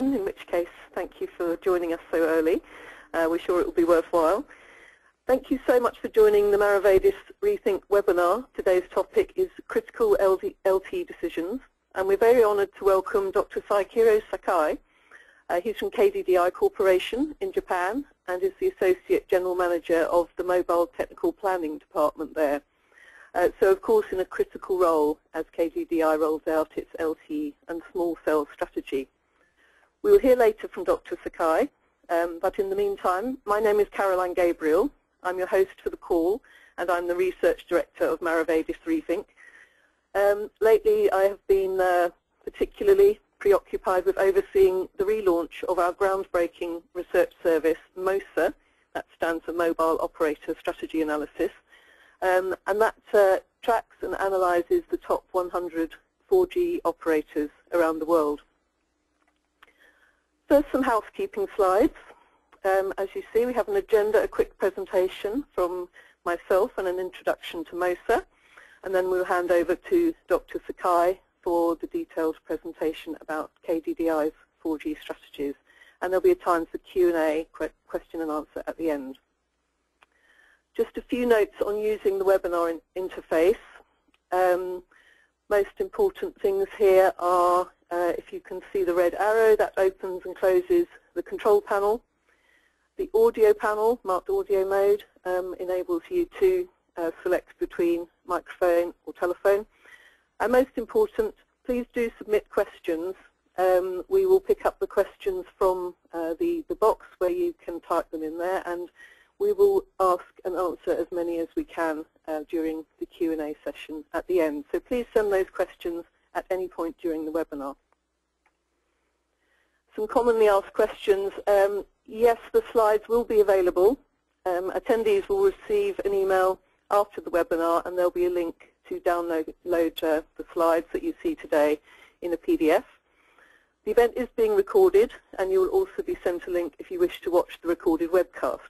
in which case thank you for joining us so early. We're sure it will be worthwhile. Thank you so much for joining the Maravedis-Rethink webinar. Today's topic is critical LTE decisions, and we're very honoured to welcome Dr. Saikiro Sakai. He's from KDDI Corporation in Japan and is the Associate General Manager of the Mobile Technical Planning Department there. So of course in a critical role as KDDI rolls out its LTE and small cell strategy. We will hear later from Dr. Sakai, but in the meantime, my name is Caroline Gabriel. I'm your host for the call, and I'm the Research Director of Maravedis-Rethink. Lately, I have been particularly preoccupied with overseeing the relaunch of our groundbreaking research service, MOSA, that stands for Mobile Operator Strategy Analysis, and that tracks and analyzes the top 100 4G operators around the world. First, some housekeeping slides. As you see, we have an agenda, a quick presentation from myself and an introduction to MOSA, and then we'll hand over to Dr. Sakai for the detailed presentation about KDDI's 4G strategies, and there'll be a time for Q&A, question and answer at the end. Just a few notes on using the webinar interface. Most important things here are, if you can see the red arrow, that opens and closes the control panel. The audio panel, marked audio mode, enables you to select between microphone or telephone. And most important, please do submit questions. We will pick up the questions from the box where you can type them in there, and we will ask and answer as many as we can during the Q&A session at the end. So please send those questions at any point during the webinar. Some commonly asked questions. Yes, the slides will be available. Attendees will receive an email after the webinar, and there'll be a link to download the slides that you see today in a PDF. The event is being recorded, and you will also be sent a link if you wish to watch the recorded webcast.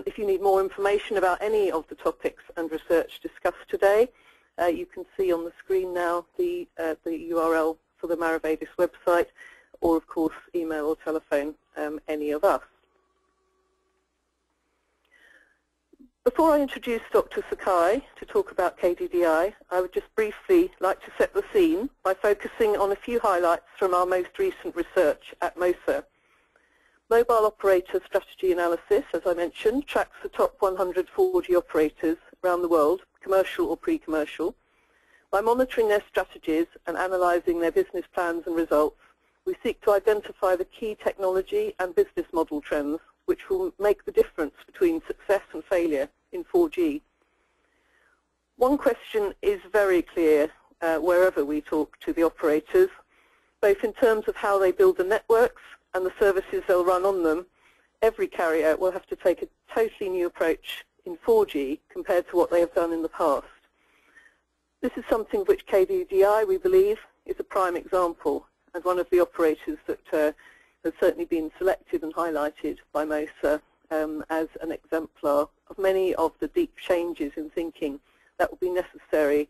If you need more information about any of the topics and research discussed today, you can see on the screen now the URL for the Maravedis website, or of course email or telephone any of us. Before I introduce Dr. Sakai to talk about KDDI, I would just briefly like to set the scene by focusing on a few highlights from our most recent research at MOSA. Mobile Operator Strategy Analysis, as I mentioned, tracks the top 100 4G operators around the world, commercial or pre-commercial. By monitoring their strategies and analyzing their business plans and results, we seek to identify the key technology and business model trends which will make the difference between success and failure in 4G. One question is very clear wherever we talk to the operators, both in terms of how they build the networks and the services they'll run on them. Every carrier will have to take a totally new approach in 4G compared to what they have done in the past. This is something which KDDI, we believe, is a prime example, and one of the operators that has certainly been selected and highlighted by MOSA as an exemplar of many of the deep changes in thinking that will be necessary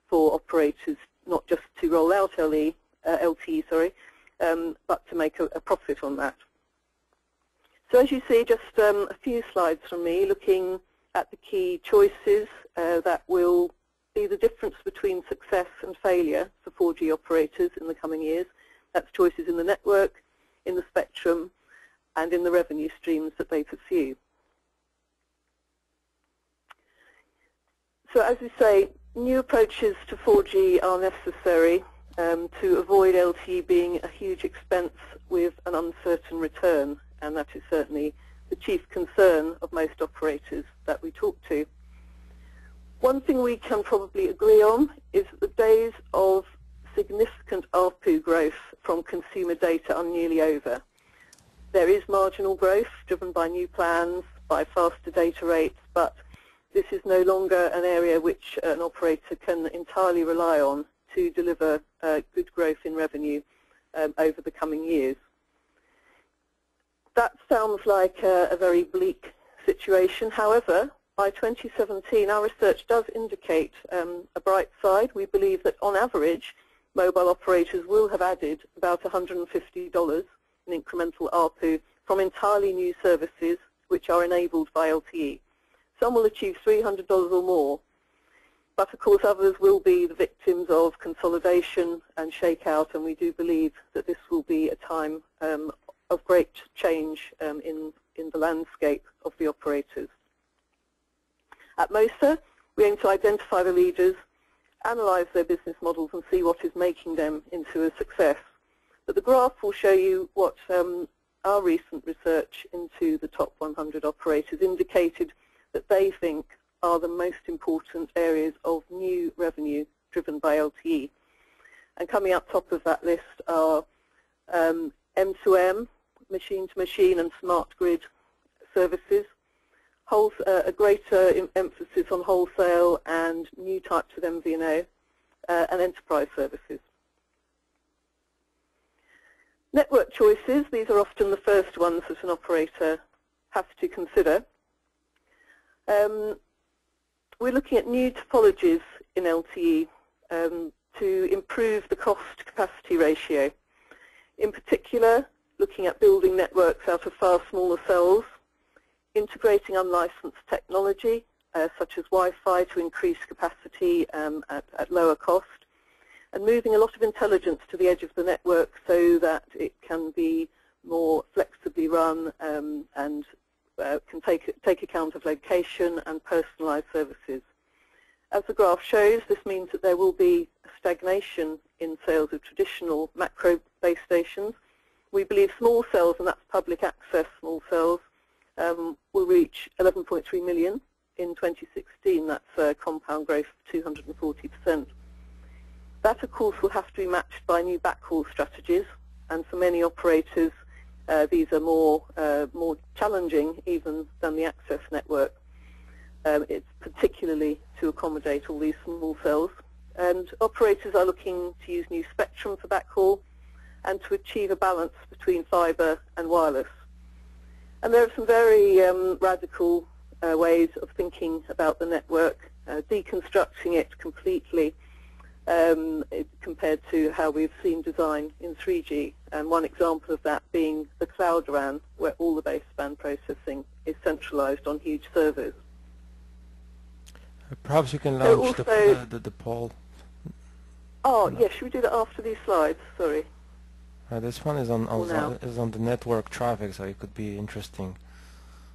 for operators not just to roll out LTE, but to make a profit on that. So as you see, just a few slides from me looking at the key choices that will be the difference between success and failure for 4G operators in the coming years. That's choices in the network, in the spectrum, and in the revenue streams that they pursue. So as we say, new approaches to 4G are necessary to avoid LTE being a huge expense with an uncertain return, and that is certainly the chief concern of most operators that we talk to. One thing we can probably agree on is that the days of significant ARPU growth from consumer data are nearly over. There is marginal growth driven by new plans, by faster data rates, but this is no longer an area which an operator can entirely rely on to deliver good growth in revenue over the coming years. That sounds like a very bleak situation. However, by 2017, our research does indicate a bright side. We believe that on average, mobile operators will have added about $150 in incremental ARPU from entirely new services which are enabled by LTE. Some will achieve $300 or more, but of course others will be the victims of consolidation and shakeout, and we do believe that this will be a time of great change in the landscape of the operators. At MOSA, we aim to identify the leaders, analyze their business models and see what is making them into a success. But the graph will show you what our recent research into the top 100 operators indicated that they think are the most important areas of new revenue driven by LTE. And coming up top of that list are M2M, machine-to-machine and smart grid services, a greater emphasis on wholesale and new types of MVNO, and enterprise services. Network choices, these are often the first ones that an operator has to consider. We're looking at new topologies in LTE to improve the cost-capacity ratio. In particular, looking at building networks out of far smaller cells, integrating unlicensed technology such as Wi-Fi to increase capacity at lower cost, and moving a lot of intelligence to the edge of the network so that it can be more flexibly run and can take account of location and personalized services. As the graph shows, this means that there will be a stagnation in sales of traditional macro base stations. We believe small cells, and that's public access small cells, will reach 11.3 million in 2016. That's a compound growth of 240%. That, of course, will have to be matched by new backhaul strategies, and for many operators, these are more challenging even than the access network. It's particularly to accommodate all these small cells. And operators are looking to use new spectrum for backhaul and to achieve a balance between fiber and wireless. And there are some very radical ways of thinking about the network, deconstructing it completely compared to how we've seen design in 3G. And one example of that being the cloud RAN, where all the baseband processing is centralized on huge servers. Perhaps you can launch the poll. Oh, yes, should we do that after these slides? Sorry. This one is on the network traffic, so it could be interesting.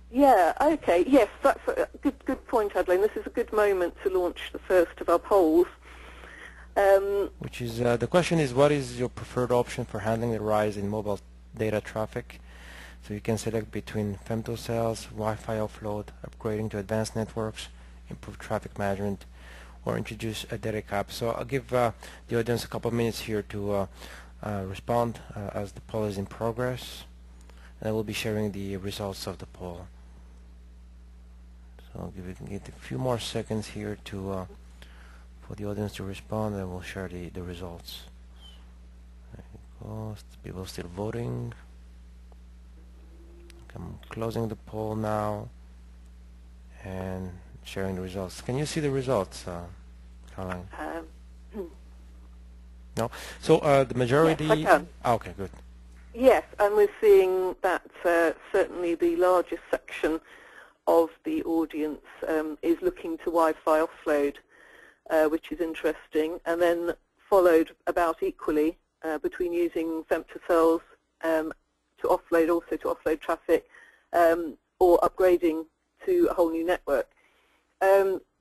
Yeah, okay, yes, that's a good point, Adelaine. This is a good moment to launch the first of our polls. Which is, the question is, what is your preferred option for handling the rise in mobile data traffic? So you can select between femtocells, Wi-Fi offload, upgrading to advanced networks, improve traffic management, or introduce a data cap. So I'll give the audience a couple of minutes here to respond as the poll is in progress, and I will be sharing the results of the poll. So I'll give it a few more seconds here to for the audience to respond, and we'll share the results. There you go. People still voting. I'm closing the poll now and sharing the results. Can you see the results, Caroline? No? So the majority... Yes, I can. Okay, good. Yes, and we're seeing that certainly the largest section of the audience is looking to Wi-Fi offload, which is interesting, and then followed about equally between using femtocells to offload traffic or upgrading to a whole new network.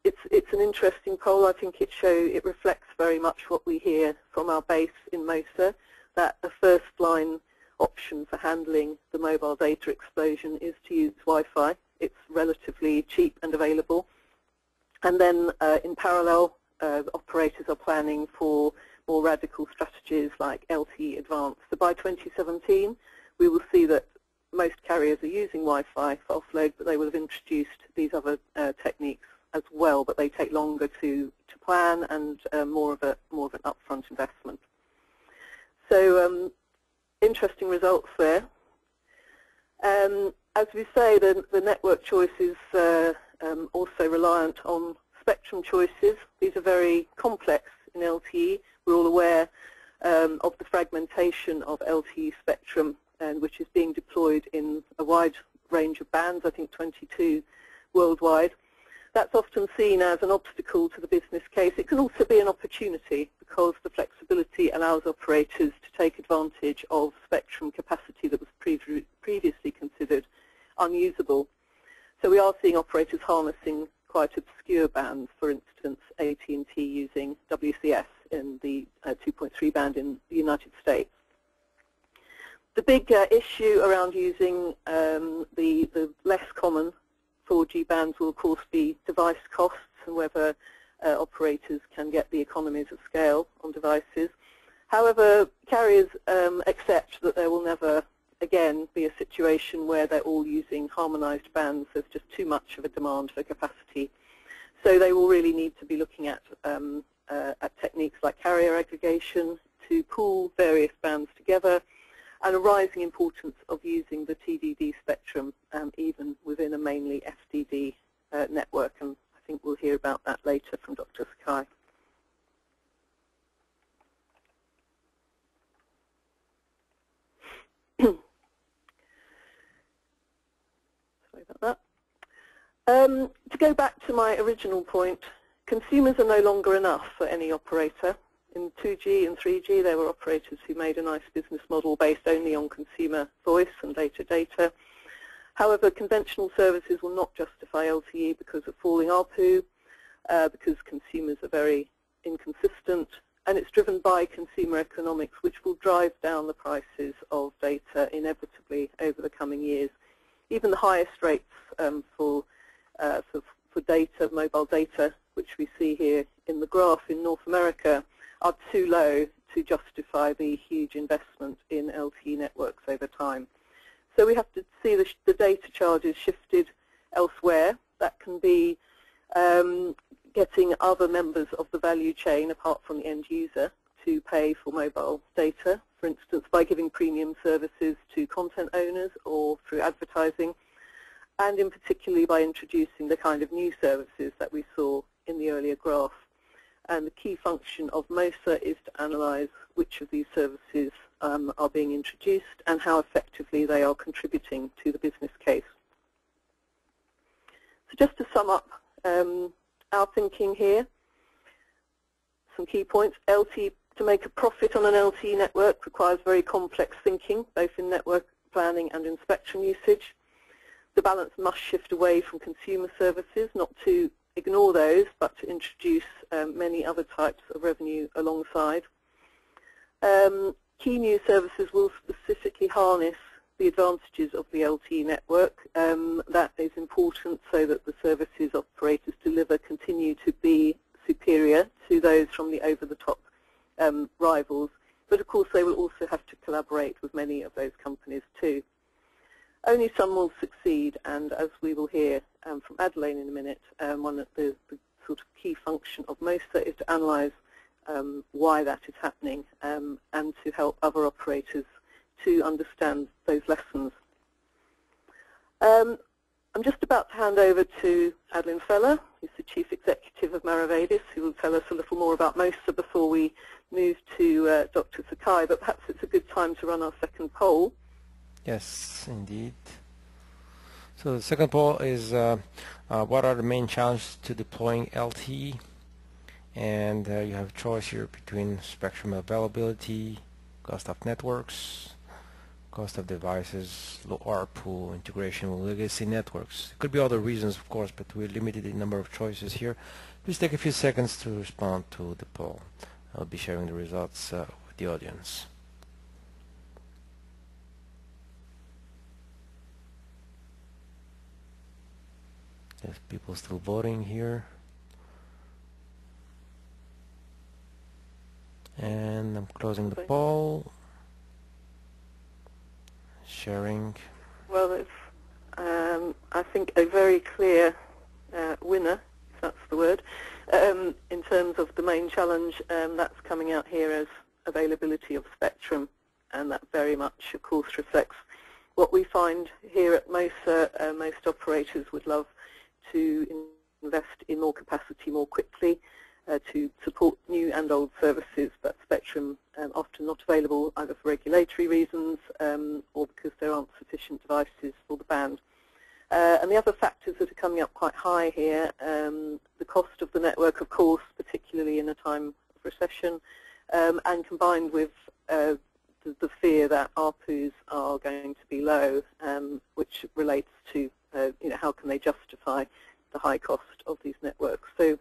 It's an interesting poll. I think it reflects very much what we hear from our base in MOSA, that the first line option for handling the mobile data explosion is to use Wi-Fi. It's relatively cheap and available. And then in parallel, operators are planning for more radical strategies like LTE Advanced. So by 2017, we will see that most carriers are using Wi-Fi for offload, but they will have introduced these other techniques as well, but they take longer to plan and more of an upfront investment. So interesting results there. As we say, the network choice is also reliant on spectrum choices. These are very complex in LTE. We're all aware of the fragmentation of LTE spectrum, and which is being deployed in a wide range of bands, I think 22 worldwide. That's often seen as an obstacle to the business case. It can also be an opportunity because the flexibility allows operators to take advantage of spectrum capacity that was previously considered unusable. So we are seeing operators harnessing quite obscure bands, for instance, AT&T using WCS in the 2.3 band in the United States. The big issue around using the less common 4G bands will of course be device costs and whether operators can get the economies of scale on devices. However, carriers accept that there will never again be a situation where they're all using harmonized bands. There's just too much of a demand for capacity. So they will really need to be looking at techniques like carrier aggregation to pool various bands together, and a rising importance of using the TDD spectrum even within a mainly FDD network, and I think we'll hear about that later from Dr. Sakai. Sorry about that. To go back to my original point, consumers are no longer enough for any operator. In 2G and 3G, there were operators who made a nice business model based only on consumer voice and data. However, conventional services will not justify LTE because of falling ARPU, because consumers are very inconsistent, and it's driven by consumer economics, which will drive down the prices of data inevitably over the coming years. Even the highest rates for data, mobile data, which we see here in the graph in North America, are too low to justify the huge investment in LTE networks over time. So we have to see the data charges shifted elsewhere. That can be getting other members of the value chain, apart from the end user, to pay for mobile data, for instance, by giving premium services to content owners or through advertising, and in particularly by introducing the kind of new services that we saw in the earlier graph. And the key function of MOSA is to analyze which of these services are being introduced and how effectively they are contributing to the business case. So just to sum up our thinking here, some key points. LTE, to make a profit on an LTE network requires very complex thinking, both in network planning and in spectrum usage. The balance must shift away from consumer services, not to ignore those, but to introduce many other types of revenue alongside. Key new services will specifically harness the advantages of the LTE network. That is important so that the services operators deliver continue to be superior to those from the over-the-top rivals. But of course they will also have to collaborate with many of those companies too. Only some will succeed, and as we will hear from Adelaine in a minute, one of the sort of key function of MOSA is to analyze why that is happening and to help other operators to understand those lessons. I'm just about to hand over to Adeline Feller, who's the Chief Executive of Maravedis, who will tell us a little more about MOSA before we move to Dr. Sakai, but perhaps it's a good time to run our second poll. Yes, indeed. So the second poll is what are the main challenges to deploying LTE? And you have a choice here between spectrum availability, cost of networks, cost of devices, low ARPU, integration with legacy networks. There could be other reasons, of course, but we're limited in number of choices here. Please take a few seconds to respond to the poll. I'll be sharing the results with the audience. There's people still voting here. And I'm closing the poll. Sharing. Well, it's, I think, a very clear winner, if that's the word, in terms of the main challenge. That's coming out here as availability of spectrum, and that very much, of course, reflects what we find here at MOSA. Most operators would love to invest in more capacity more quickly to support new and old services, but spectrum often not available either for regulatory reasons or because there aren't sufficient devices for the band. And the other factors that are coming up quite high here, the cost of the network, of course, particularly in a time of recession, and combined with the fear that ARPUs are going to be low, which relates to how can they justify the high cost of these networks. So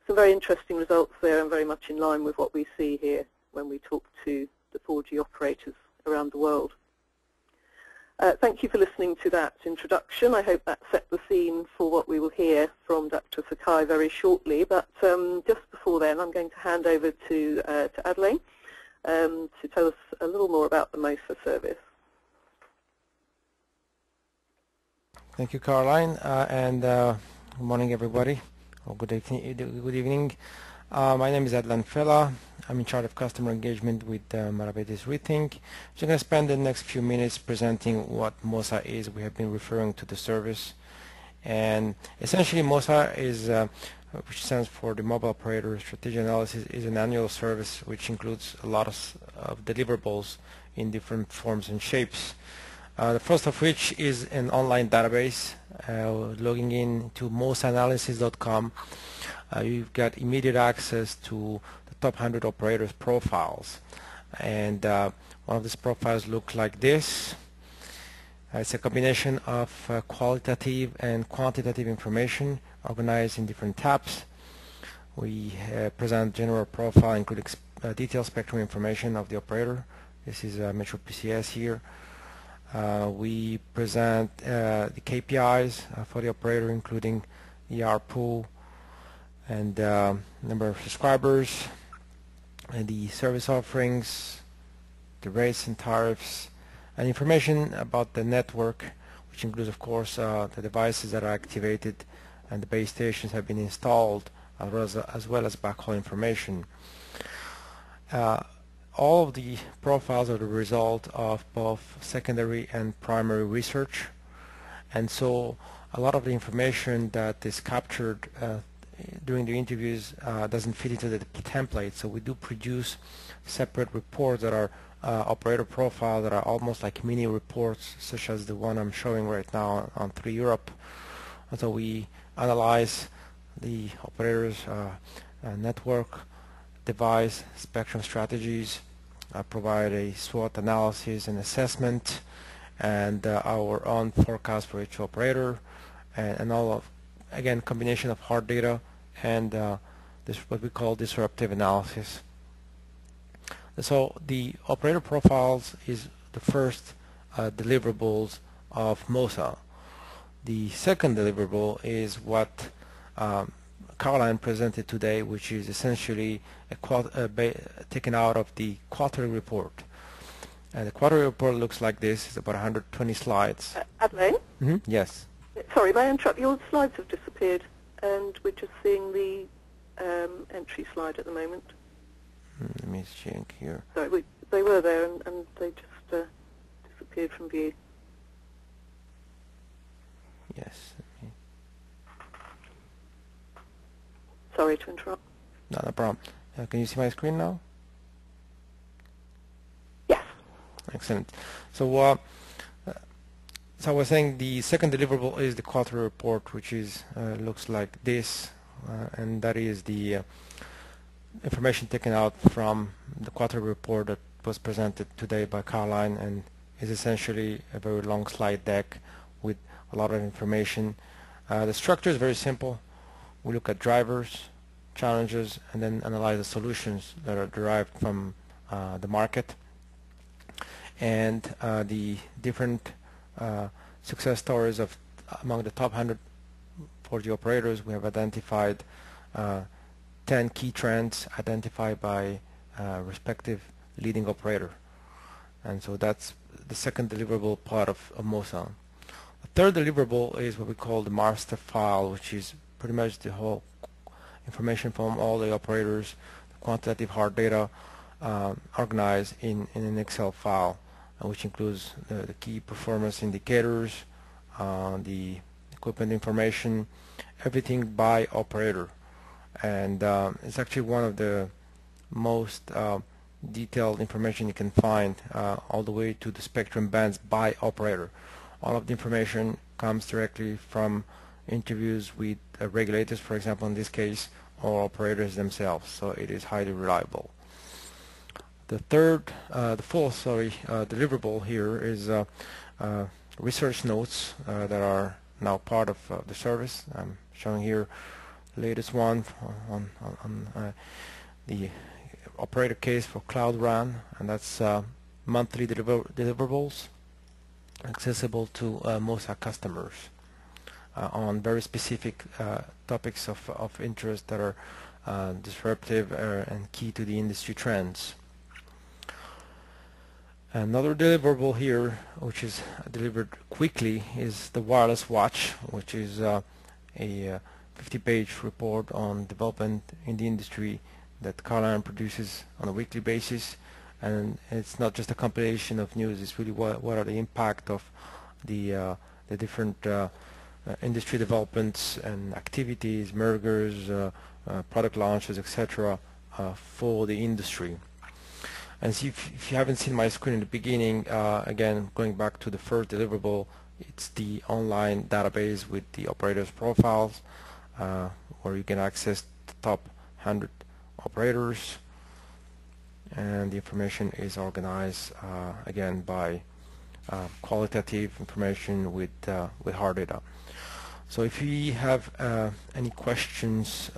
some very interesting results there and very much in line with what we see here when we talk to the 4G operators around the world. Thank you for listening to that introduction. I hope that set the scene for what we will hear from Dr. Sakai very shortly. But just before then, I'm going to hand over to Adelaide to tell us a little more about the MOSA service. Thank you, Caroline, and good morning, everybody, or good evening. My name is Adlan Fella. I'm in charge of customer engagement with Maravedis-Rethink. So I'm going to spend the next few minutes presenting what MOSA is. We have been referring to the service. And essentially MOSA is, which stands for the Mobile Operator Strategy Analysis, is an annual service which includes a lot of deliverables in different forms and shapes. The first of which is an online database. Logging in to mosaanalysis.com, you've got immediate access to the top 100 operators' profiles. And one of these profiles looks like this. It's a combination of qualitative and quantitative information organized in different tabs. We present general profile including detailed spectrum information of the operator. This is Metro PCS here. We present the KPIs for the operator, including the ARPU and number of subscribers, and the service offerings, the rates and tariffs, and information about the network, which includes, of course, the devices that are activated and the base stations have been installed, as well as backhaul information. All of the profiles are the result of both secondary and primary research, and so a lot of the information that is captured during the interviews doesn't fit into the template. So we do produce separate reports that are operator profile that are almost like mini reports, such as the one I'm showing right now on 3 Europe. And so we analyze the operator's network, device, spectrum strategies, provide a SWOT analysis and assessment, and our own forecast for each operator, and all of, again, combination of hard data and this what we call disruptive analysis. So the operator profiles is the first deliverables of MOSA. The second deliverable is what Caroline presented today, which is essentially taken out of the quarterly report. And the quarterly report looks like this. It's about 120 slides. Adelaide? Yes. Sorry, may I interrupt? Your slides have disappeared, and we're just seeing the entry slide at the moment. Let me check here. Sorry, they were there, and they just disappeared from view. Yes. Sorry to interrupt. No problem. Can you see my screen now? Yes. Excellent. So, so I was saying the second deliverable is the quarterly report, which is looks like this, and that is the information taken out from the quarterly report that was presented today by Caroline, and is essentially a very long slide deck with a lot of information. The structure is very simple. We look at drivers, challenges, and then analyze the solutions that are derived from the market. And the different success stories of among the top 100 4G operators, we have identified 10 key trends identified by respective leading operator. And so that's the second deliverable part of MOSA. The third deliverable is what we call the master file, which is pretty much the whole information from all the operators, the quantitative hard data organized in an Excel file, which includes the key performance indicators, the equipment information, everything by operator. And it's actually one of the most detailed information you can find all the way to the spectrum bands by operator. All of the information comes directly from interviews with regulators, for example, in this case, or operators themselves, so it is highly reliable. The fourth deliverable here is research notes that are now part of the service. I'm showing here the latest one on the operator case for Cloud RAN, and that's monthly deliverables accessible to MOSA customers on very specific topics of interest that are disruptive and key to the industry trends. Another deliverable here, which is delivered quickly, is the wireless watch, which is a 50-page report on development in the industry that Carline produces on a weekly basis. And it's not just a compilation of news, it's really what are the impact of the different industry developments and activities, mergers, product launches, etc. For the industry. And see, if you haven't seen my screen in the beginning, again, going back to the first deliverable, it's the online database with the operators' profiles, where you can access the top 100 operators, and the information is organized again by qualitative information with hard data. So if you have any questions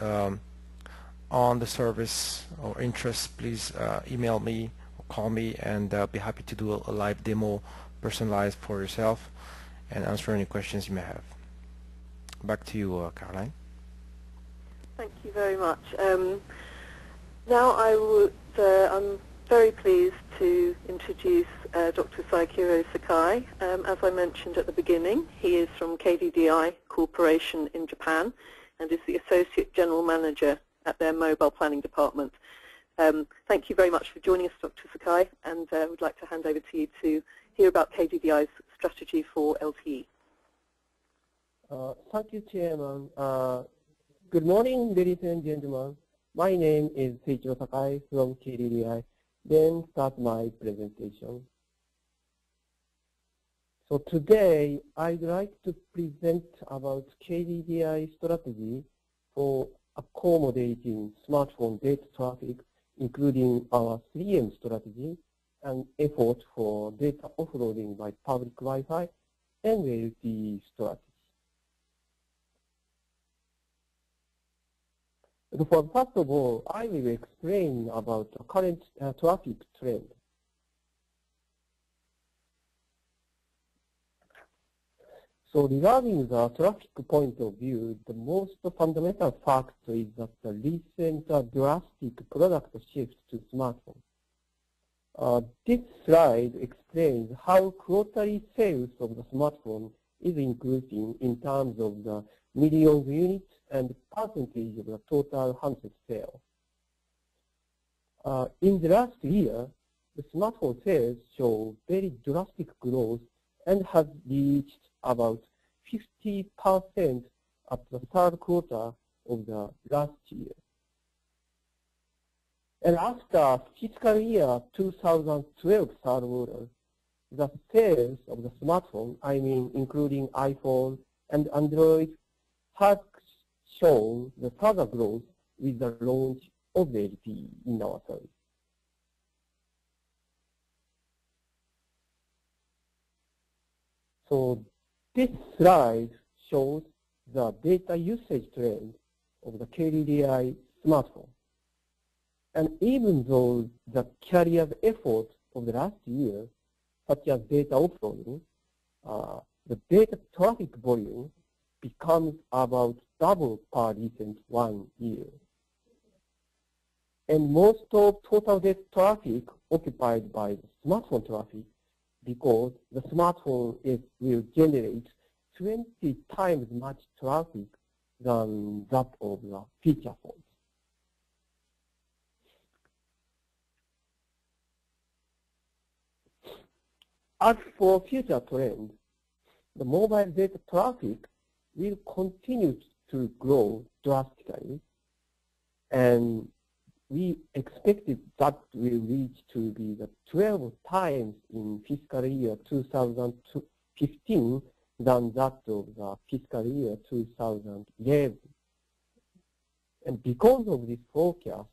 on the service or interest, please email me or call me, and I'll be happy to do a live demo personalized for yourself and answer any questions you may have. Back to you, Caroline. Thank you very much. Now I'm very pleased to introduce Dr. Saikiro Sakai. As I mentioned at the beginning, he is from KDDI Corporation in Japan and is the Associate General Manager at their Mobile Planning Department. Thank you very much for joining us, Dr. Sakai, and I would like to hand over to you to hear about KDDI's strategy for LTE. Thank you, Chairman. Good morning, ladies and gentlemen. My name is Seiichiro Sakai from KDDI. Then start my presentation. So today, I'd like to present about KDDI strategy for accommodating smartphone data traffic, including our 3M strategy and effort for data offloading by public Wi-Fi and LTE strategy. First of all, I will explain about the current traffic trend. So regarding the traffic point of view, the most fundamental fact is that the recent drastic product shift to smartphone. This slide explains how quarterly sales of the smartphone is increasing in terms of the millions of units and percentage of the total handset sale. In the last year, the smartphone sales show very drastic growth and has reached about 50% at the third quarter of the last year. And after fiscal year 2012 third quarter, the sales of the smartphone, I mean including iPhone and Android, has shown the further growth with the launch of the LTE in our service. So this slide shows the data usage trend of the KDDI smartphone. And even though the carrier's effort of the last year, such as data offloading, the data traffic volume becomes about double per recent 1 year. And most of total data traffic occupied by the smartphone traffic, because the smartphone will generate 20 times much traffic than that of the feature phones. As for future trends, the mobile data traffic will continue to grow drastically, and we expected that will reach to be the 12 times in fiscal year 2015 than that of the fiscal year 2011. And because of this forecast,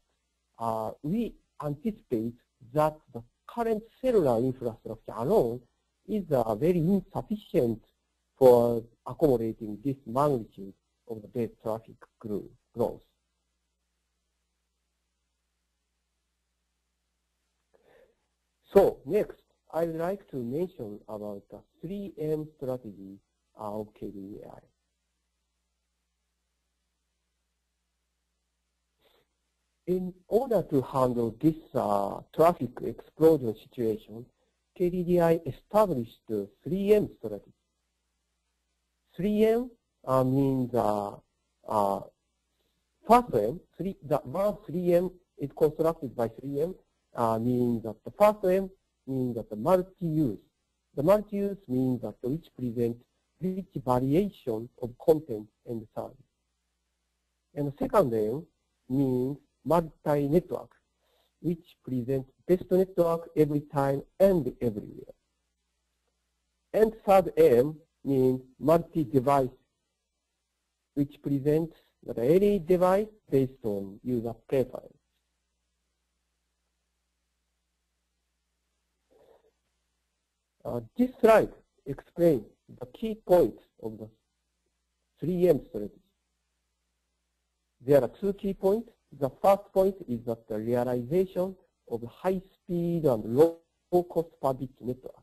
we anticipate that the current cellular infrastructure alone is very insufficient for accommodating this magnitude of the data traffic growth. So next, I would like to mention about the 3M strategy of KDDI. In order to handle this traffic explosion situation, KDDI established the 3M strategy. 3M means first M, the word 3M is constructed by 3M, means that the first M means that the multi-use. The multi-use means that which present rich variation of content and service. And the second M means multi-network, which presents best network every time and everywhere. And third M means multi-device, which presents that any device based on user preference. This slide explains the key points of the 3M strategy. There are two key points. The first point is that the realization of high speed and low cost per bit network.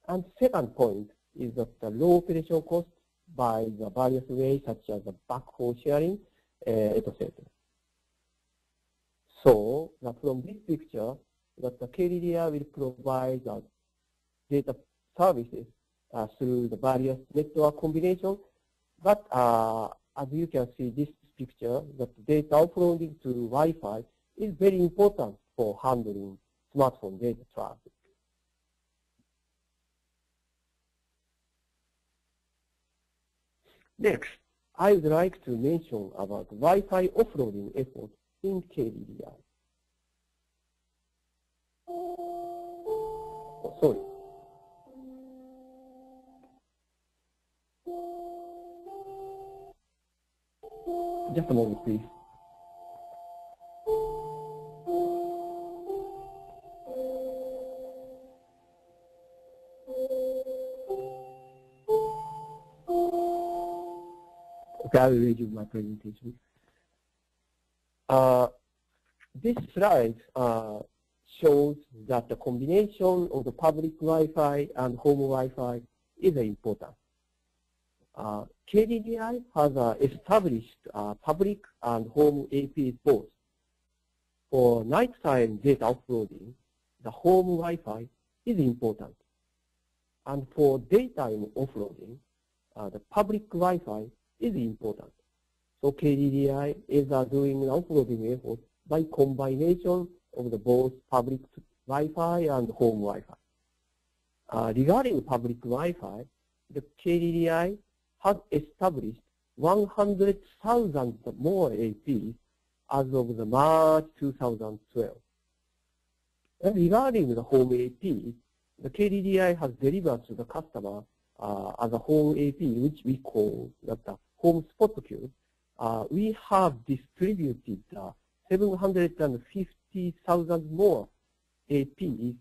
And second point is that the low operation cost by the various ways such as the backhaul sharing, etc. So from this picture, that the KDDI will provide data services through the various network combinations. But as you can see this picture, that data offloading to Wi-Fi is very important for handling smartphone data traffic. Next, I would like to mention about Wi-Fi offloading efforts in KDDI. Oh, sorry. Just a moment, please. Okay, I will redo my presentation. This slide shows that the combination of the public Wi-Fi and home Wi-Fi is important. KDDI has established public and home APs both. For nighttime data offloading, the home Wi-Fi is important. And for daytime offloading, the public Wi-Fi is important. So KDDI is doing an offloading effort by combination of the both public Wi-Fi and home Wi-Fi. Regarding public Wi-Fi, the KDDI has established 100,000 more APs as of the March 2012. And regarding the home AP, the KDDI has delivered to the customer as a home AP, which we call the home spot queue. We have distributed 750,000 more APs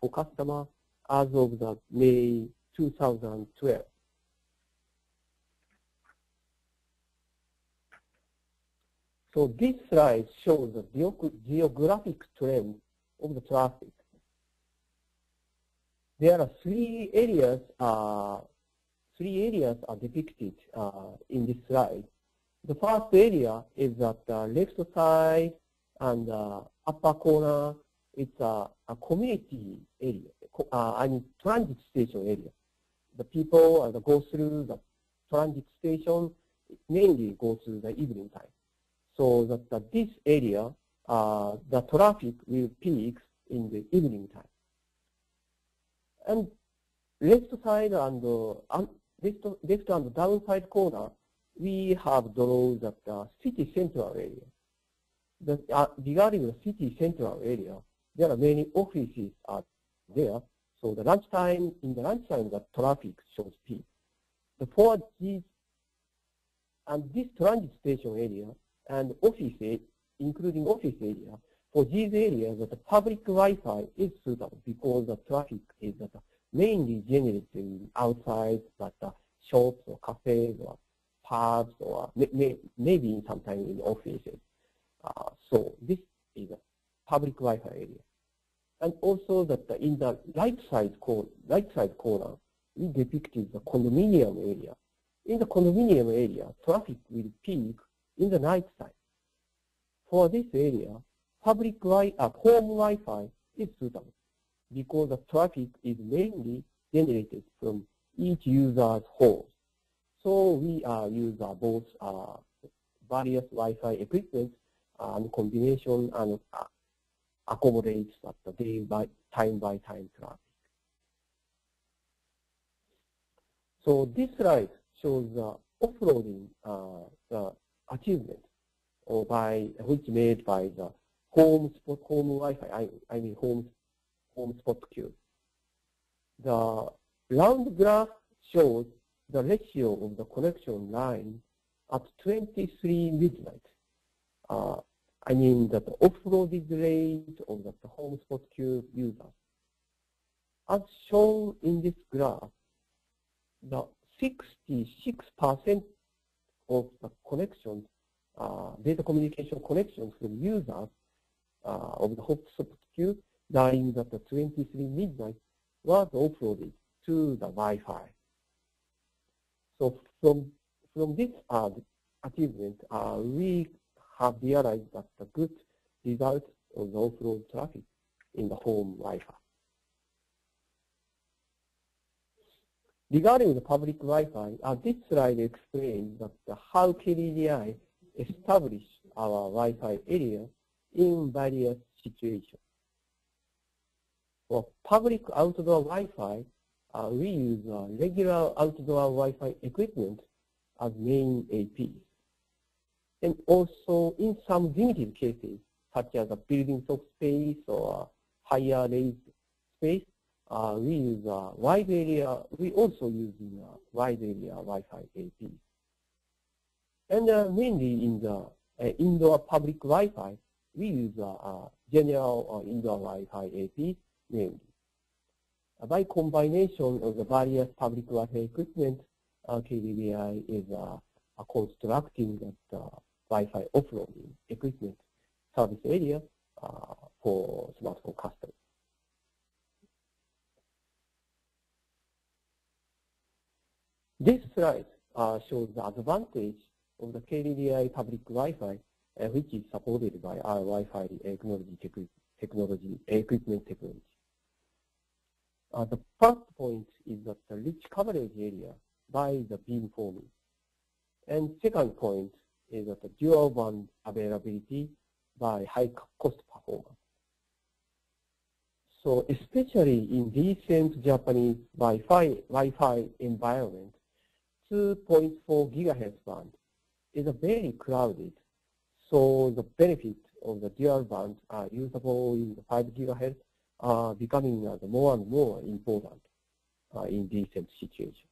for customer as of the May 2012. So this slide shows the geographic trend of the traffic. There are three areas are depicted in this slide. The first area is at the left side and upper corner. It's a community area, I mean transit station area. The people that go through the transit station mainly go through the evening time. So that this area, the traffic will peak in the evening time. And left side and left and downside corner, we have those at the city central area. regarding the city central area, there are many offices are there. So the lunchtime, in the lunchtime, the traffic shows peak. The 4G and this transit station area and office, including office area, for these areas, the public Wi-Fi is suitable because the traffic is mainly generated outside, but shops or cafes or pubs or maybe sometimes in offices. So this is a public Wi-Fi area. And also that in the right side corner, we depicted the condominium area. In the condominium area, traffic will peak in the night time. For this area, public home Wi-Fi is suitable because the traffic is mainly generated from each user's home. So we use both various Wi-Fi equipment and combination and accommodates the time by time traffic. So this slide shows the offloading the achievement which made by the home Wi-Fi. I mean home spot queue. The round graph shows the ratio of the connection line at 23 midnight. I mean that the offloaded rate of the home spot queue users. As shown in this graph, the 66% of the connections, data communication connections from users of the home spot queue during the 23 midnight was offloaded to the Wi-Fi. So from this achievement, we have realized that the good result of the offload traffic in the home Wi-Fi. Regarding the public Wi-Fi, this slide explains that how KDDI established our Wi-Fi area in various situations. For public outdoor Wi-Fi, we use regular outdoor Wi-Fi equipment as main APs. And also in some limited cases, such as a building soft space or higher raised space, we use wide area. We also use wide area Wi-Fi AP. And mainly in the indoor public Wi-Fi, we use general indoor Wi-Fi AP mainly. By combination of the various public Wi-Fi equipment, KDDI is constructing that Wi-Fi offloading equipment service area for smartphone customers. This slide shows the advantage of the KDDI public Wi-Fi, which is supported by our Wi-Fi equipment technology. The first point is that the rich coverage area by the beamforming. And second point is that the dual band availability by high cost performance. So especially in recent Japanese Wi-Fi environment, 2.4 gigahertz band is very crowded. So the benefit of the dual band are usable in the 5 gigahertz are becoming more and more important in recent situations.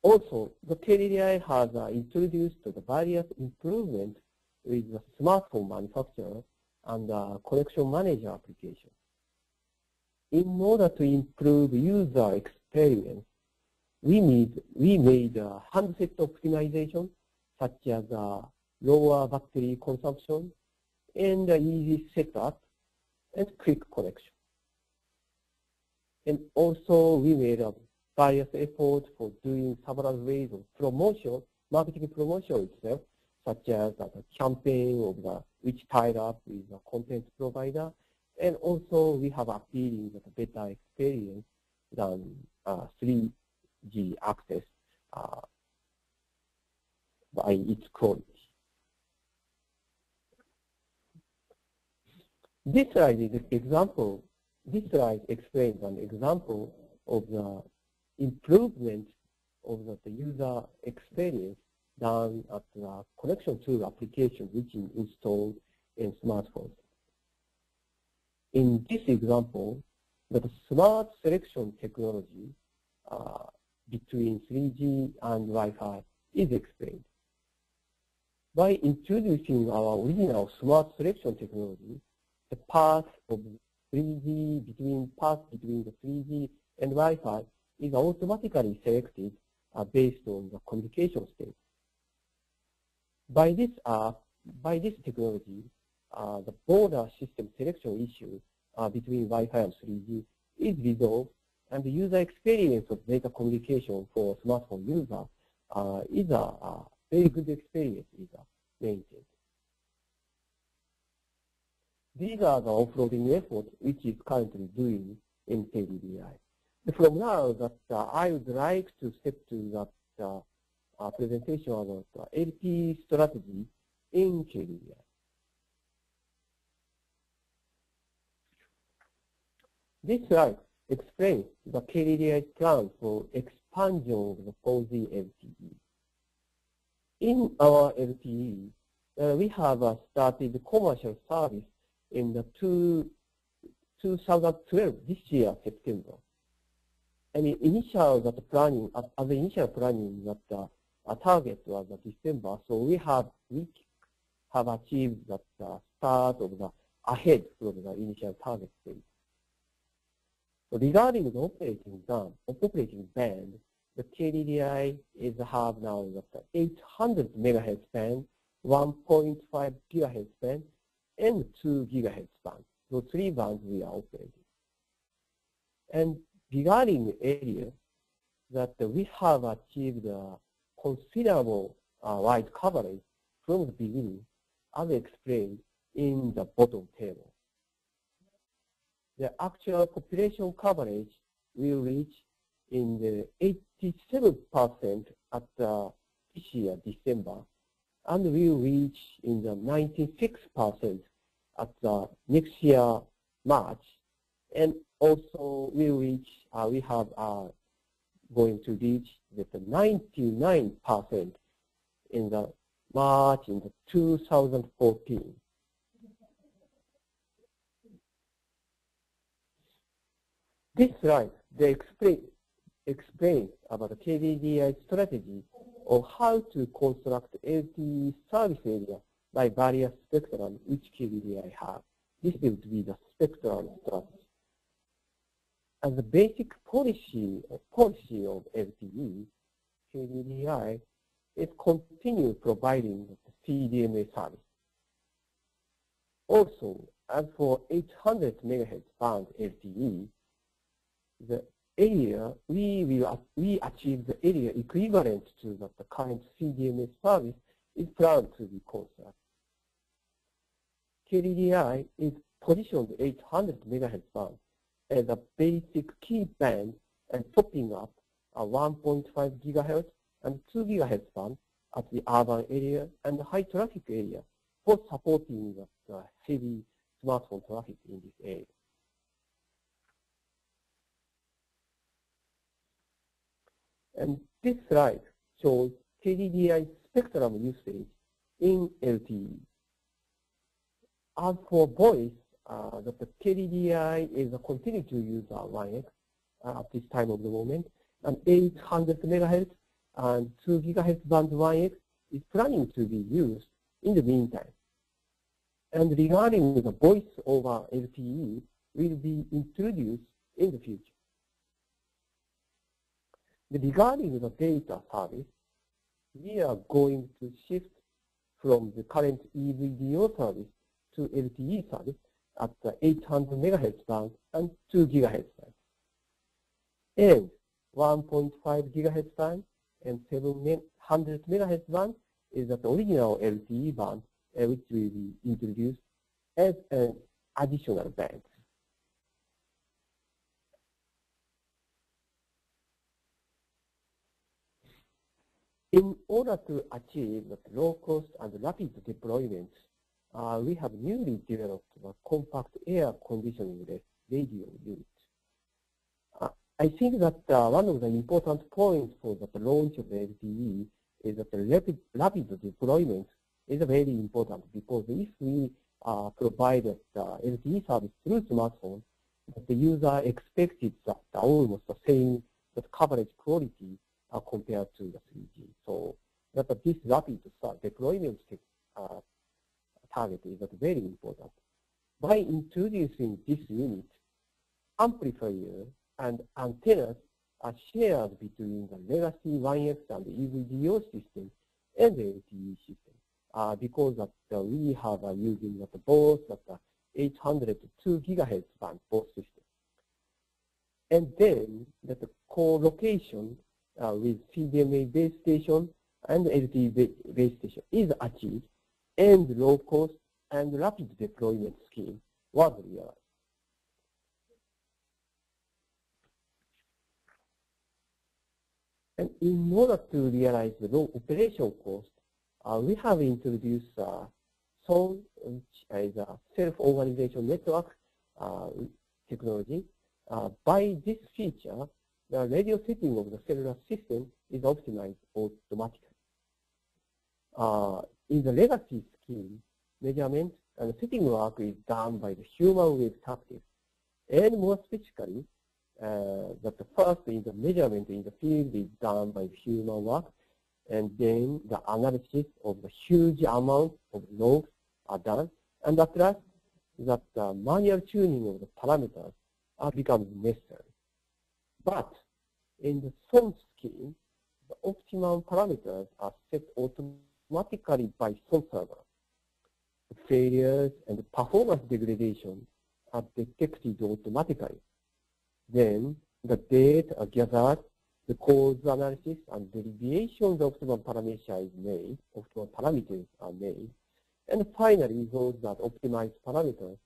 Also, the KDDI has introduced the various improvements with the smartphone manufacturer and connection manager application. In order to improve user experience, we made handset optimization, such as lower battery consumption, and easy setup, and quick connection. And also, we made various efforts for doing several ways of promotion, marketing promotion itself, such as the campaign of which tied up with the content provider, and also we have appealing the better experience than 3G access by its quality. This slide is an example. This slide explains an example of the improvement of the user experience than at the connection tool application which is installed in smartphones. In this example, the smart selection technology between 3G and Wi-Fi is explained. By introducing our original smart selection technology, the path between the 3G and Wi-Fi is automatically selected based on the communication state. By this technology, the border system selection issue between Wi-Fi and 3G is resolved, and the user experience of data communication for smartphone users is a very good experience is maintained. These are the offloading efforts which is currently doing in KDDI. From now, I would like to step to that presentation about LTE strategy in KDDI. This slide explains the KDDI plan for expansion of the 4G LTE. In our LTE, we have started commercial service in the 2012, this year, September. And initial planning, as the initial planning that target was December, so we have achieved that start of the ahead from the initial target stage. So regarding the operating band, the KDDI have now the 800 megahertz band, 1.5 gigahertz band, and 2 gigahertz band. So 3 bands we are operating. And regarding the area, that we have achieved a considerable wide coverage from the beginning, as explained in the bottom table. The actual population coverage will reach in the 87% at this year, December, and will reach in the 96% at the next year, March, and also will reach, we have going to reach the 99% in the March in the 2014. This slide, they explain about the KDDI strategy on how to construct LTE service area by various spectrum which KDDI have. This will be the spectrum strategy. As the basic policy of LTE, KDDI is continue providing the CDMA service. Also, as for 800 MHz band LTE, the area we achieve the area equivalent to the current CDMA service is planned to be constructed. KDDI is positioned 800 MHz band as a basic key band and topping up a 1.5 GHz and 2 GHz band at the urban area and the high traffic area for supporting the heavy smartphone traffic in this area. And this slide shows KDDI spectrum usage in LTE. As for voice, the KDDI is continue to use 1X at this time of the moment, and 800 MHz and 2 GHz band 1X is planning to be used in the meantime. And regarding the voice over LTE will be introduced in the future. Regarding the data service, we are going to shift from the current EVDO service to LTE service at the 800 MHz band and 2 GHz band. And 1.5 GHz band and 700 MHz band is the original LTE band which will be introduced as an additional band. In order to achieve the low cost and rapid deployment, we have newly developed a compact air conditioning radio unit. I think that one of the important points for the launch of the LTE is that the rapid deployment is very important, because if we provide LTE service through smartphone, the user expected that almost the same coverage quality compared to the 3G. So that this rapid deployment target is very important. By introducing this unit, amplifier and antennas are shared between the legacy 1X and EVDO system and the LTE system, because we have using both 800 to 2 gigahertz band, both systems. And then the co-location with CDMA base station and LTE base station is achieved, and low cost and rapid deployment scheme was realized. And in order to realize the low operation cost, we have introduced SON, which is a self-organization network technology. By this feature, the radio setting of the cellular system is optimized automatically. In the legacy scheme, measurement and setting work is done by the human wave tactics, and more specifically, that the first in the measurement in the field is done by human work, and then the analysis of the huge amount of logs are done, and at last, that the manual tuning of the parameters becomes necessary. But in the SON scheme, the optimum parameters are set automatically by SON server. The failures and the performance degradation are detected automatically. Then the data are gathered, the cause analysis and derivation of optimal parameters are made, and finally those that optimized parameters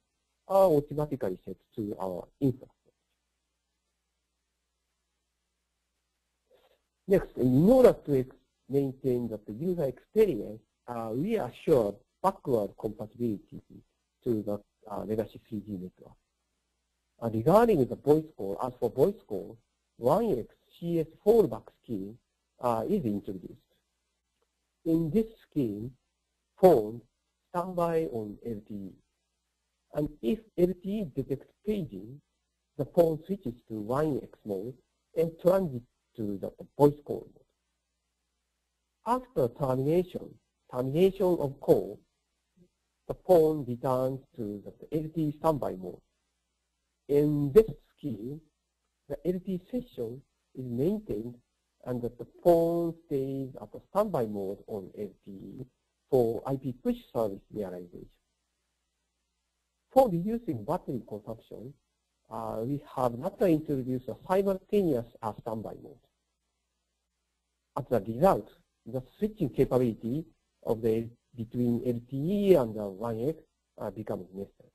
are automatically set to our infrastructure. Next, in order to maintain the user experience, we assure backward compatibility to the legacy 3G network. Regarding the voice call, as for voice call, 1X CS fallback scheme is introduced. In this scheme, phones standby on LTE. And if LTE detects paging, the phone switches to 1X mode and transits to the voice call mode. After termination of call, the phone returns to the LTE standby mode. In this scheme, the LTE session is maintained and that the phone stays at the standby mode on LTE for IP push service realization. For reducing battery consumption, we have not introduced a simultaneous standby mode. As a result, the switching capability of between LTE and 1X becomes necessary.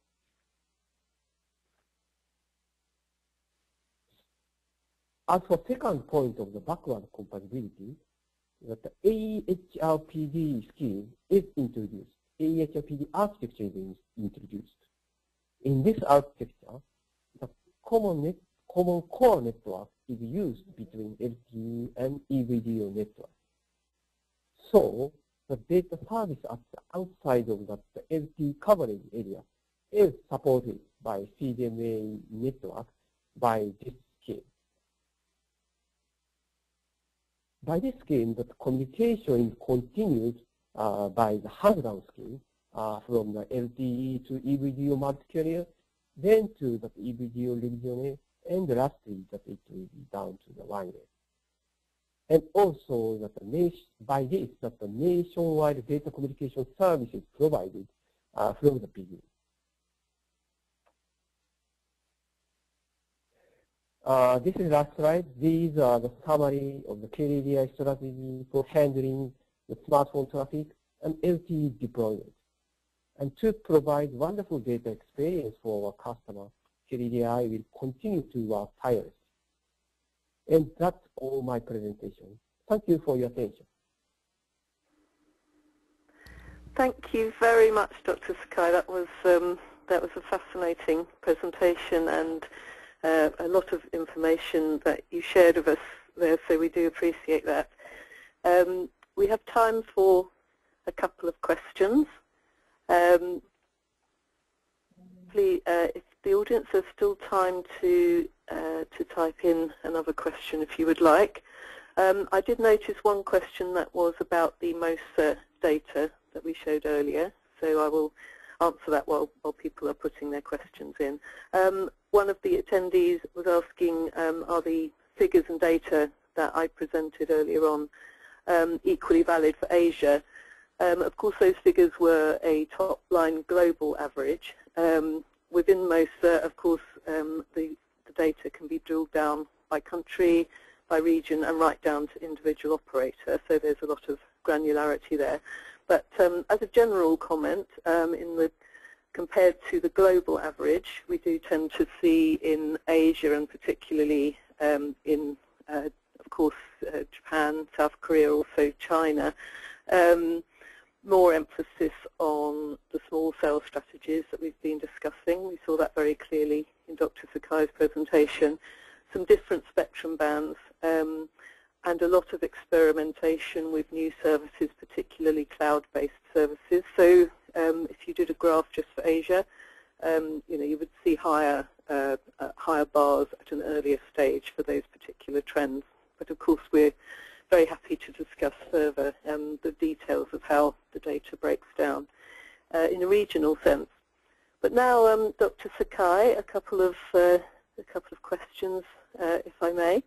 As for second point of the backward compatibility, that the AHRPD scheme is introduced. AHRPD architecture is introduced. In this architecture, the common core network is used between LTE and EVDO network. So the data service at the outside of the LTE coverage area is supported by CDMA network by this scheme. By this scheme, the communication is continued by the hang-down scheme from the LTE to EVDO multi-carrier, then to the EVDO region, and lastly that it will be down to the 1X. And also that by this that the nationwide data communication service is provided from the beginning. This is last slide. These are the summary of the KDDI strategy for handling the smartphone traffic and LTE deployment. And to provide wonderful data experience for our customer, KDDI will continue to work tirelessly. And that's all my presentation. Thank you for your attention. Thank you very much, Dr. Sakai. That was a fascinating presentation and a lot of information that you shared with us there, so we do appreciate that. we have time for a couple of questions. Please, if the audience has still time to type in another question if you would like. I did notice one question that was about the MOSA data that we showed earlier, so I will answer that while people are putting their questions in. One of the attendees was asking, are the figures and data that I presented earlier on equally valid for Asia? Of course, those figures were a top-line global average. Within MOSA, of course, the data can be drilled down by country, by region, and right down to individual operator, so there's a lot of granularity there. But as a general comment, compared to the global average, we do tend to see in Asia, and particularly in, of course, Japan, South Korea, also China, more emphasis on the small cell strategies that we've been discussing. We saw that very clearly in Dr. Sakai's presentation. Some different spectrum bands and a lot of experimentation with new services, particularly cloud-based services. So if you did a graph just for Asia, you would see higher bars at an earlier stage for those particular trends. But of course, we're very happy to discuss further the details of how the data breaks down in a regional sense. But now, Dr. Sakai, a couple of questions, if I may.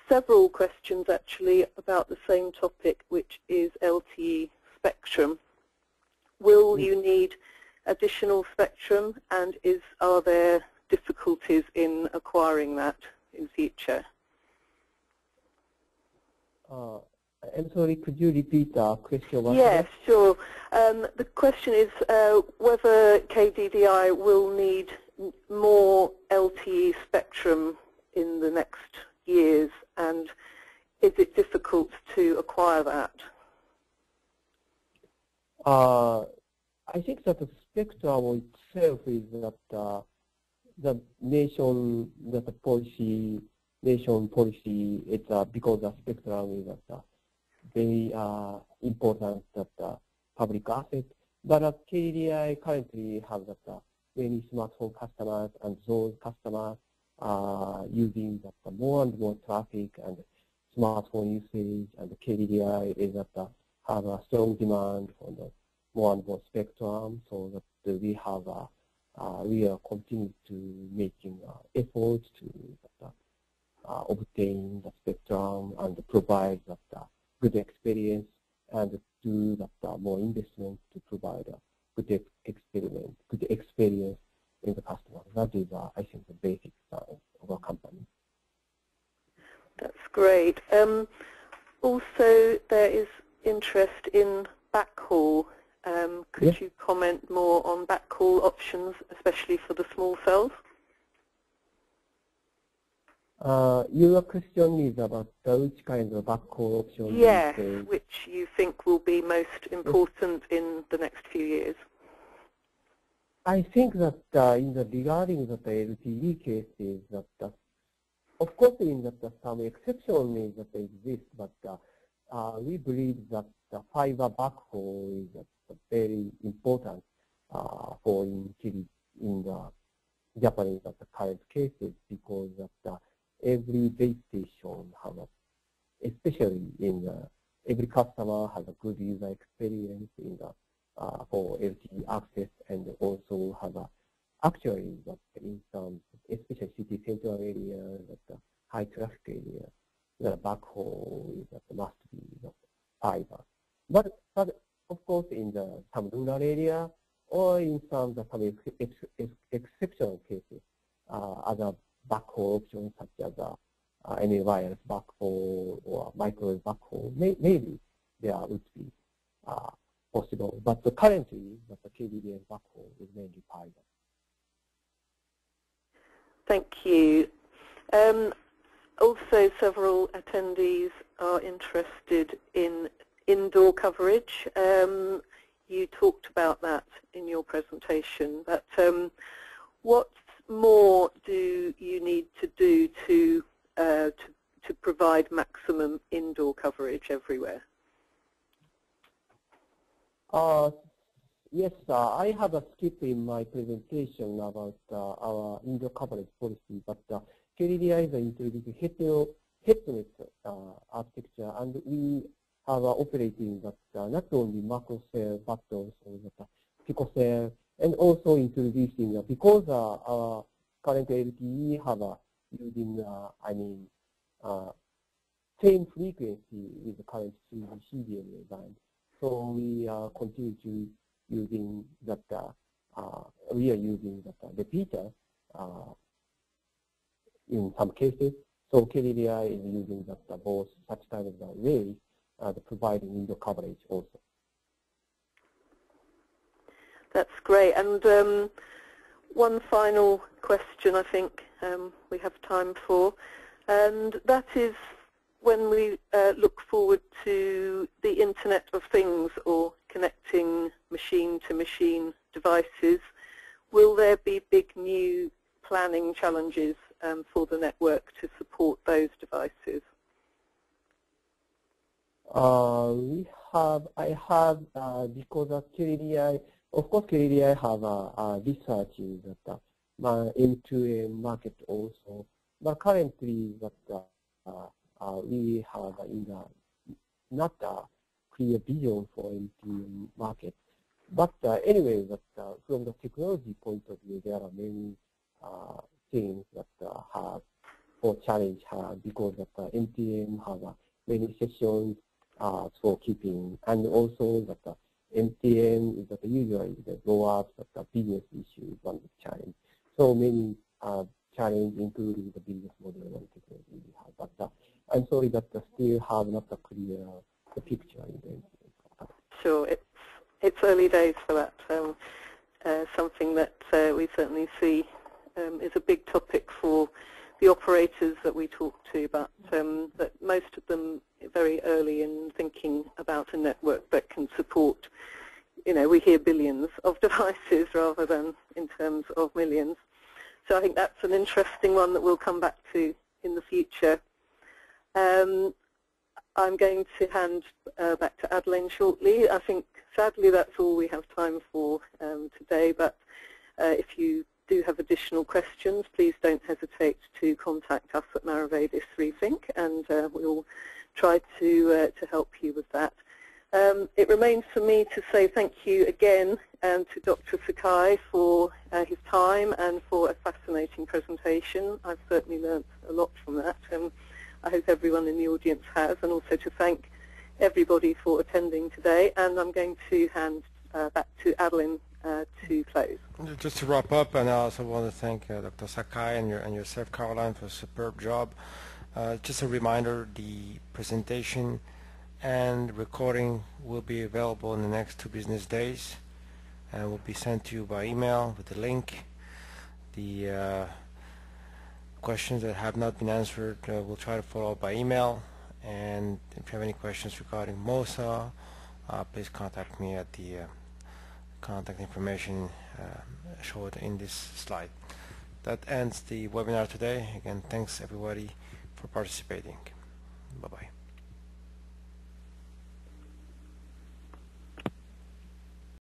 Several questions actually about the same topic, which is LTE spectrum. Will you need additional spectrum, and are there difficulties in acquiring that in future? I'm sorry, could you repeat the question? Yes, sure. The question is whether KDDI will need more LTE spectrum in the next years, and is it difficult to acquire that? I think that the spectrum itself is that the nation policy. It's because the spectrum is very important public asset. But KDDI currently has many smartphone customers, and those customers are using more and more traffic and smartphone usage, and KDDI is have a strong demand for the more and more spectrum, so that we are continuing to making efforts to obtain the spectrum and provide good experience, and do more investment to provide a good experience in the customer. That is, I think, the basic science of our company. That's great. Also, there is interest in backhaul. Could you comment more on backhaul options, especially for the small cells? Your question is about which kind of backhaul options? Yes, which you think will be most important in the next few years. I think that regarding the LTE cases, of course, some exceptions that exist, but we believe that the fiber backhaul is very important for in the Japanese current cases, because every base station has, especially every customer has a good user experience for LTE access, and also have actually in some, especially city central areas, high traffic areas, the backhaul must be fiber. But of course, in some rural area or in some exceptional cases, other backhaul options such as any wireless backhaul or microwave backhaul, maybe there would be possible. But currently, the KDDI backhaul is mainly fiber. Thank you. Also, several attendees are interested in indoor coverage. You talked about that in your presentation, but what more do you need to do to to provide maximum indoor coverage everywhere? Yes, I have a skip in my presentation about our indoor coverage policy, but KDDI is introducing heteronet architecture, and we are operating that not only macro cell but also the picocell, and also introducing because our current LTE have using same frequency with the current 3G CDMA band. So we continue to using that. We are using that repeater in some cases. So KDDI is using that both such kind of ways, providing indoor coverage also. That's great. And one final question I think we have time for, and that is when we look forward to the Internet of Things or connecting machine-to-machine devices, will there be big new planning challenges for the network to support those devices? I have because of KDDI, of course KDDI have research that end-to-end market also, but currently that we have not a clear vision for end-to-end market. But anyway, that from the technology point of view, there are many things that have for challenge because that end-to-end have many sessions for keeping, and also that end-to-end is that usually the blow-ups, that the business issue is one challenge. So many challenge, including the business model and technology we have. But I'm sorry that still have not a clear picture in the Sure, it's early days for that. Something that we certainly see is a big topic for the operators that we talk to, but that most of them are very early in thinking about a network that can support, we hear billions of devices rather than in terms of millions. So I think that's an interesting one that we'll come back to in the future. I'm going to hand back to Adeline shortly. I think sadly that's all we have time for today, but if you do have additional questions, please don't hesitate to contact us at Maravedis-Rethink, and we'll try to help you with that. It remains for me to say thank you again to Dr. Sakai for his time and for a fascinating presentation. I've certainly learned a lot from that. I hope everyone in the audience has, and also to thank everybody for attending today. And I'm going to hand back to Adeline to close. Just to wrap up, and I also want to thank Dr. Sakai and yourself, Caroline, for a superb job. Just a reminder, the presentation and recording will be available in the next 2 business days, and will be sent to you by email with the link. The questions that have not been answered, we'll try to follow up by email. And if you have any questions regarding MOSA, please contact me at the contact information showed in this slide. That ends the webinar today. Again, thanks everybody for participating. Bye-bye.